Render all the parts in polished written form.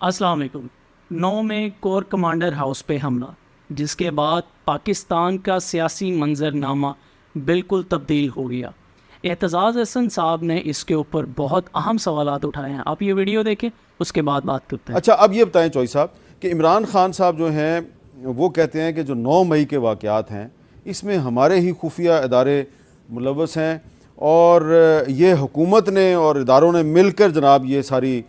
السلام علیکم۔ 9 میں کور کمانڈر ہاؤس پہ حملہ، جس کے بعد پاکستان کا سیاسی منظرنامہ بالکل تبدیل ہو گیا۔ اعتزاز احسن صاحب نے اس کے اوپر بہت اہم سوالات اٹھائے ہیں، آپ یہ ویڈیو دیکھیں، اس کے بعد بات کرتے ہیں۔ اچھا، اب یہ بتائیں چوئی صاحب کہ عمران خان صاحب جو ہیں وہ کہتے ہیں کہ جو 9 مئی کے واقعات ہیں اس میں ہمارے ہی خفیہ ادارے ملوث ہیں، اور یہ حکومت نے اور اداروں نے مل کر جناب یہ ساری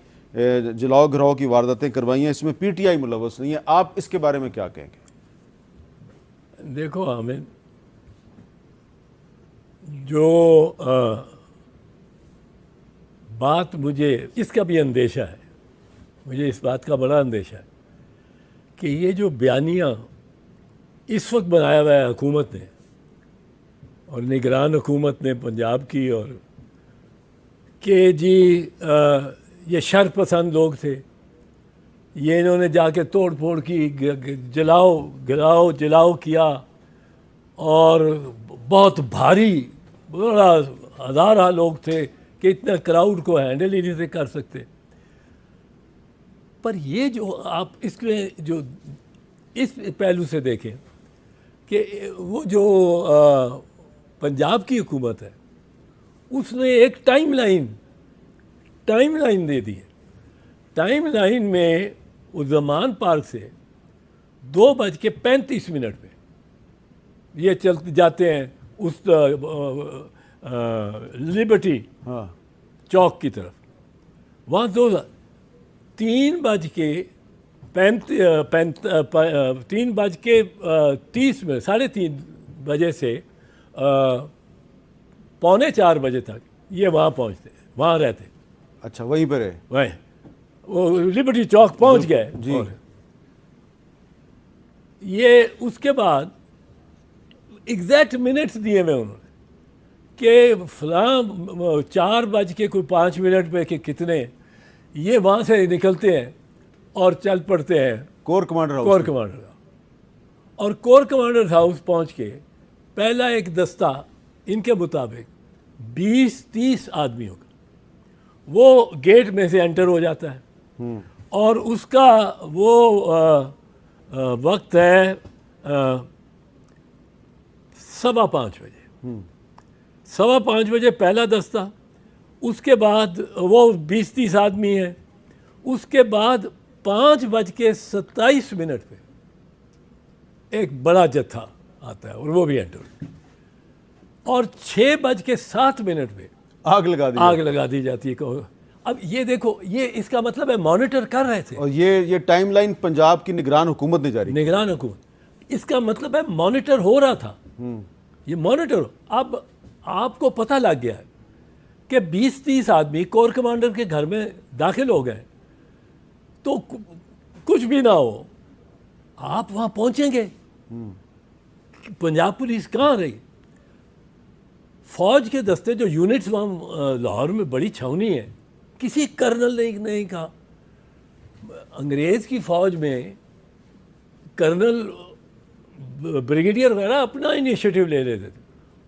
جلاؤ گھراؤ کی وارداتیں کروائی ہیں، اس میں پی ٹی آئی ملوث نہیں ہے۔ آپ اس کے بارے میں کیا کہیں گے؟ دیکھو عامر، جو بات مجھے اس کا بھی اندیشہ ہے، مجھے اس بات کا بڑا اندیشہ ہے کہ یہ جو بیانیہ اس وقت بنایا ہوا ہے حکومت نے اور نگران حکومت نے پنجاب کی، اور کہ جی یہ شر پسند لوگ تھے، یہ انہوں نے جا کے توڑ پھوڑ کی، جلاؤ کیا، اور بہت بھاری، بڑا ہزارہ لوگ تھے کہ اتنا کراؤڈ کو ہینڈل ہی نہیں سے کر سکتے۔ پر یہ جو آپ اس میں جو اس پہلو سے دیکھیں کہ وہ جو پنجاب کی حکومت ہے اس نے ایک ٹائم لائن دے دی ہے۔ ٹائم لائن میں عثمان پارک سے 2:35 پہ یہ چلتے جاتے ہیں اس لبرٹی چوک کی طرف، وہاں 3:30 میں 3:30 بجے سے 3:45 بجے تک یہ وہاں پہنچتے، وہاں رہتے۔ اچھا، وہیں پہ رہے؟ وہیں وہ لبرٹی چوک پہنچ گئے جی۔ اور یہ اس کے بعد ایگزیکٹ منٹس دیے ہوئے انہوں نے کہ فلاں 4:05 پہ کہ کتنے یہ وہاں سے نکلتے ہیں اور چل پڑتے ہیں کور کمانڈر ہاؤس۔ اور کور کمانڈر ہاؤس پہنچ کے پہلا ایک دستہ ان کے مطابق 20-30 آدمیوں کا وہ گیٹ میں سے انٹر ہو جاتا ہے، اور اس کا وہ وقت ہے 5:15 بجے۔ 5:15 بجے پہلا دستہ، اس کے بعد وہ 20-30 آدمی ہیں، اس کے بعد 5:27 پہ ایک بڑا جتھا آتا ہے اور وہ بھی انٹر، اور 6:07 پہ آگ لگا دی جاتی ہے۔ اب یہ دیکھو، یہ اس کا مطلب ہے مانیٹر کر رہے تھے، اور یہ ٹائم لائن پنجاب کی نگران حکومت نے جاری کی۔ نگران حکومت، اس کا مطلب ہے مانیٹر ہو رہا تھا، یہ مانیٹر۔ اب آپ کو پتہ لگ گیا ہے کہ 20-30 آدمی کور کمانڈر کے گھر میں داخل ہو گئے، تو کچھ بھی نہ ہو آپ وہاں پہنچیں گے۔ پنجاب پولیس کہاں رہی؟ فوج کے دستے جو یونٹس وہاں لاہور میں بڑی چھاونی ہے، کسی کرنل نے نہیں کہا۔ انگریز کی فوج میں کرنل بریگیڈیئر وغیرہ اپنا انیشیٹو لے لیتے تھے،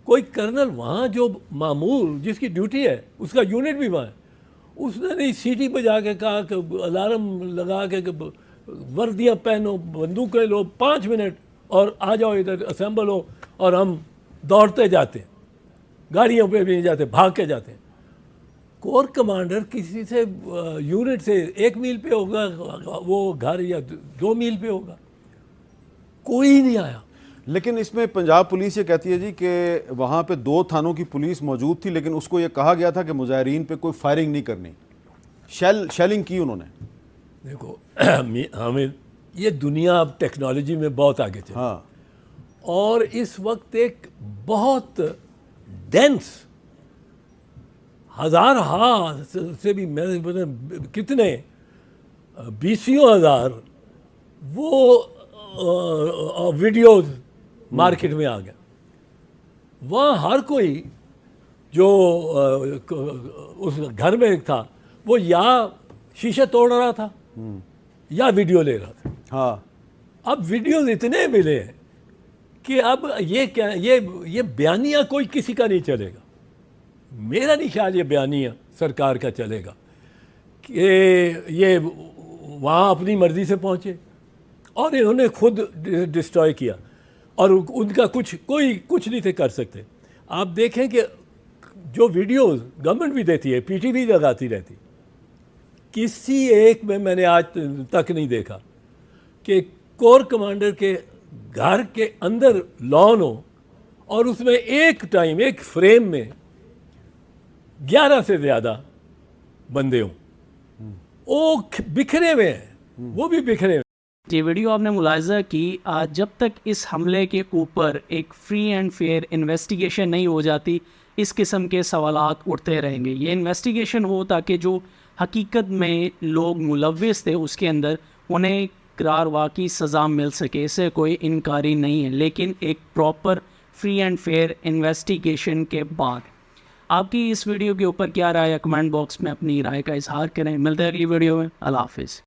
کوئی کرنل وہاں جو مامور جس کی ڈیوٹی ہے اس کا یونٹ بھی وہاں ہے، اس نے نہیں سیٹی بجا کے کہا کہ الارم لگا کے کہ وردیاں پہنو، بندوقیں لو، 5 منٹ اور آ جاؤ ادھر اسمبل ہو، اور ہم دوڑتے جاتے ہیں، گاڑیوں پہ بھی نہیں جاتے، بھاگ کے جاتے ہیں۔ کور کمانڈر کسی سے یونٹ سے 1 میل پہ ہوگا وہ گھر، یا 2 میل پہ ہوگا، کوئی نہیں آیا۔ لیکن اس میں پنجاب پولیس یہ کہتی ہے جی کہ وہاں پہ 2 تھانوں کی پولیس موجود تھی، لیکن اس کو یہ کہا گیا تھا کہ مظاہرین پہ کوئی فائرنگ نہیں کرنی، شیلنگ کی انہوں نے۔ دیکھو حامد، یہ دنیا اب ٹیکنالوجی میں بہت آگے چلی، اور اس وقت ایک بہت ڈینس سے بھی کتنے 20 ہزار وہ ویڈیوز مارکیٹ میں آ گیا۔ وہاں ہر کوئی جو اس گھر میں تھا وہ یا شیشہ توڑ رہا تھا یا ویڈیو لے رہا تھا۔ اب ویڈیوز اتنے ملے ہیں کہ اب یہ بیانیہ کوئی کسی کا نہیں چلے گا، میرا نہیں خیال یہ بیانیہ سرکار کا چلے گا کہ یہ وہاں اپنی مرضی سے پہنچے اور انہوں نے خود ڈسٹروائے کیا اور ان کا کچھ نہیں تھے کر سکتے. آپ دیکھیں کہ جو ویڈیوز گورنمنٹ بھی دیتی ہے, پی ٹی وی لگاتی رہتی, کسی ایک میں نے آج تک نہیں دیکھا کہ کور کمانڈر کے گھر کے اندر لان ہو اور اس میں ایک ٹائم ایک فریم میں 11 سے زیادہ بندے ہوں. وہ بکھرے ہوئے ہیں, وہ بھی بکھرے ہوئے. یہ ویڈیو آپ نے ملاحظہ کی, جب تک اس حملے کے اوپر ایک فری اینڈ فیئر انویسٹیگیشن نہیں ہو جاتی اس قسم کے سوالات اٹھتے رہیں گے. یہ انویسٹیگیشن ہو تاکہ جو حقیقت میں لوگ ملوث تھے اس کے اندر انہیں قرار واقعی سزا مل سکے, اسے کوئی انکاری نہیں ہے, لیکن ایک proper free and fair investigation کے بعد. آپ کی اس ویڈیو کے اوپر کیا رائے ہے؟ کمنٹ باکس میں اپنی رائے کا اظہار کریں. ملتے ہیں اگلی ویڈیو میں. اللہ حافظ.